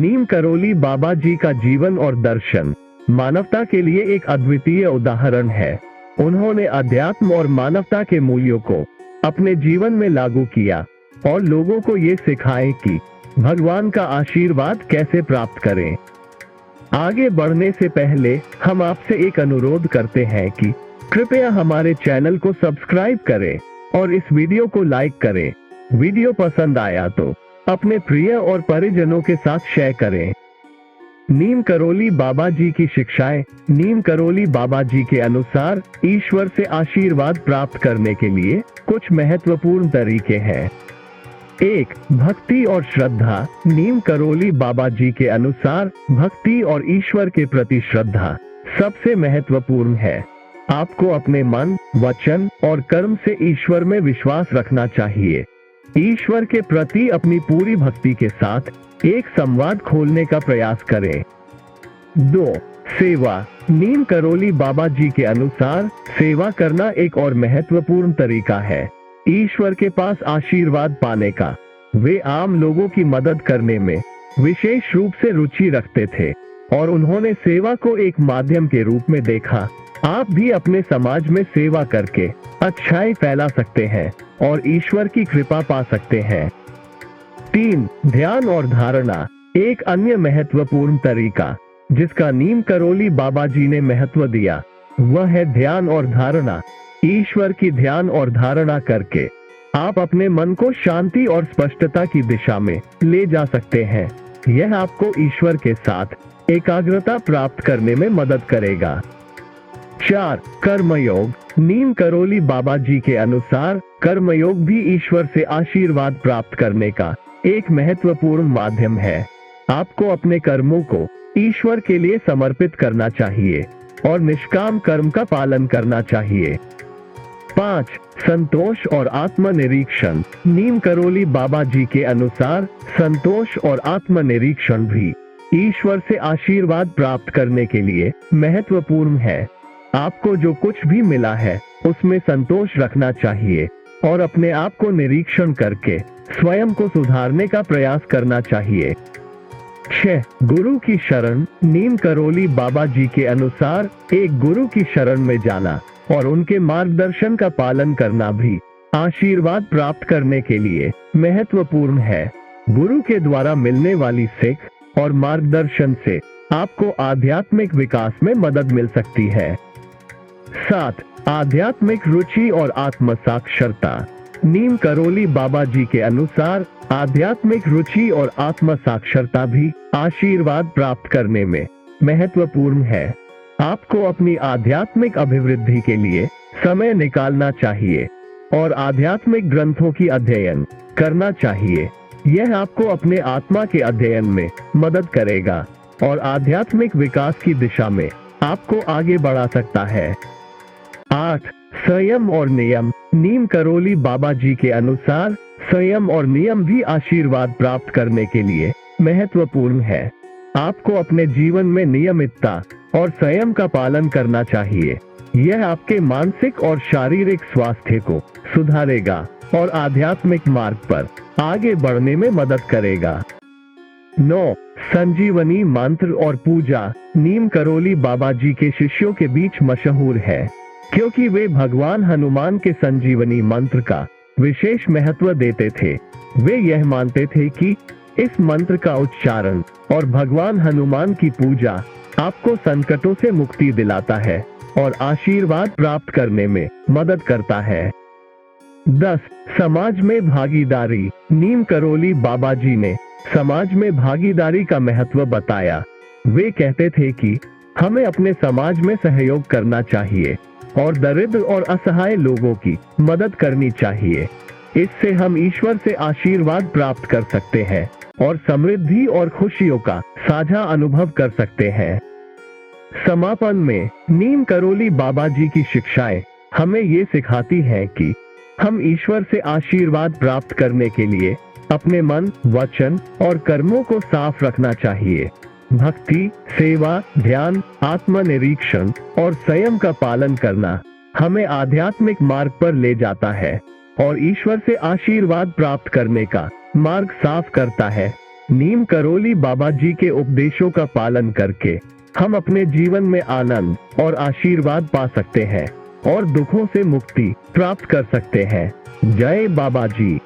नीम करोली बाबा जी का जीवन और दर्शन मानवता के लिए एक अद्वितीय उदाहरण है। उन्होंने अध्यात्म और मानवता के मूल्यों को अपने जीवन में लागू किया और लोगों को ये सिखाए कि भगवान का आशीर्वाद कैसे प्राप्त करें। आगे बढ़ने से पहले हम आपसे एक अनुरोध करते हैं कि कृपया हमारे चैनल को सब्सक्राइब करें और इस वीडियो को लाइक करें। वीडियो पसंद आया तो अपने प्रिय और परिजनों के साथ शेयर करें। नीम करोली बाबा जी की शिक्षाएं। नीम करोली बाबा जी के अनुसार ईश्वर से आशीर्वाद प्राप्त करने के लिए कुछ महत्वपूर्ण तरीके हैं। 1. भक्ति और श्रद्धा। नीम करोली बाबा जी के अनुसार भक्ति और ईश्वर के प्रति श्रद्धा सबसे महत्वपूर्ण है। आपको अपने मन, वचन और कर्म से ईश्वर में विश्वास रखना चाहिए। ईश्वर के प्रति अपनी पूरी भक्ति के साथ एक संवाद खोलने का प्रयास करें। 2. सेवा। नीम करोली बाबा जी के अनुसार सेवा करना एक और महत्वपूर्ण तरीका है ईश्वर के पास आशीर्वाद पाने का। वे आम लोगों की मदद करने में विशेष रूप से रुचि रखते थे और उन्होंने सेवा को एक माध्यम के रूप में देखा। आप भी अपने समाज में सेवा करके अच्छाई फैला सकते हैं और ईश्वर की कृपा पा सकते हैं। 3. ध्यान और धारणा। एक अन्य महत्वपूर्ण तरीका जिसका नीम करोली बाबा जी ने महत्व दिया वह है ध्यान और धारणा। ईश्वर की ध्यान और धारणा करके आप अपने मन को शांति और स्पष्टता की दिशा में ले जा सकते हैं। यह आपको ईश्वर के साथ एकाग्रता प्राप्त करने में मदद करेगा। 4. कर्मयोग। नीम करोली बाबा जी के अनुसार कर्मयोग भी ईश्वर से आशीर्वाद प्राप्त करने का एक महत्वपूर्ण माध्यम है। आपको अपने कर्मों को ईश्वर के लिए समर्पित करना चाहिए और निष्काम कर्म का पालन करना चाहिए। 5. संतोष और आत्मनिरीक्षण। नीम करोली बाबा जी के अनुसार संतोष और आत्मनिरीक्षण भी ईश्वर से आशीर्वाद प्राप्त करने के लिए महत्वपूर्ण है। आपको जो कुछ भी मिला है उसमें संतोष रखना चाहिए और अपने आप को निरीक्षण करके स्वयं को सुधारने का प्रयास करना चाहिए। 6. गुरु की शरण। नीम करोली बाबा जी के अनुसार एक गुरु की शरण में जाना और उनके मार्गदर्शन का पालन करना भी आशीर्वाद प्राप्त करने के लिए महत्वपूर्ण है। गुरु के द्वारा मिलने वाली सीख और मार्गदर्शन से आपको आध्यात्मिक विकास में मदद मिल सकती है। 7. आध्यात्मिक रुचि और आत्म साक्षरता। नीम करोली बाबा जी के अनुसार आध्यात्मिक रुचि और आत्म साक्षरता भी आशीर्वाद प्राप्त करने में महत्वपूर्ण है। आपको अपनी आध्यात्मिक अभिवृद्धि के लिए समय निकालना चाहिए और आध्यात्मिक ग्रंथों की अध्ययन करना चाहिए। यह आपको अपने आत्मा के अध्ययन में मदद करेगा और आध्यात्मिक विकास की दिशा में आपको आगे बढ़ा सकता है। 8. संयम और नियम। नीम करोली बाबा जी के अनुसार संयम और नियम भी आशीर्वाद प्राप्त करने के लिए महत्वपूर्ण है। आपको अपने जीवन में नियमितता और संयम का पालन करना चाहिए। यह आपके मानसिक और शारीरिक स्वास्थ्य को सुधारेगा और आध्यात्मिक मार्ग पर आगे बढ़ने में मदद करेगा। 9. संजीवनी मंत्र और पूजा। नीम करोली बाबा जी के शिष्यों के बीच मशहूर है क्योंकि वे भगवान हनुमान के संजीवनी मंत्र का विशेष महत्व देते थे। वे यह मानते थे कि इस मंत्र का उच्चारण और भगवान हनुमान की पूजा आपको संकटों से मुक्ति दिलाता है और आशीर्वाद प्राप्त करने में मदद करता है। 10. समाज में भागीदारी। नीम करोली बाबा जी ने समाज में भागीदारी का महत्व बताया। वे कहते थे कि हमें अपने समाज में सहयोग करना चाहिए और दरिद्र और असहाय लोगों की मदद करनी चाहिए। इससे हम ईश्वर से आशीर्वाद प्राप्त कर सकते हैं और समृद्धि और खुशियों का साझा अनुभव कर सकते हैं। समापन में नीम करोली बाबा जी की शिक्षाएं हमें ये सिखाती हैं कि हम ईश्वर से आशीर्वाद प्राप्त करने के लिए अपने मन, वचन और कर्मों को साफ रखना चाहिए। भक्ति, सेवा, ध्यान, आत्मनिरीक्षण और संयम का पालन करना हमें आध्यात्मिक मार्ग पर ले जाता है और ईश्वर से आशीर्वाद प्राप्त करने का मार्ग साफ करता है। नीम करोली बाबा जी के उपदेशों का पालन करके हम अपने जीवन में आनंद और आशीर्वाद पा सकते हैं और दुखों से मुक्ति प्राप्त कर सकते हैं। जय बाबा जी।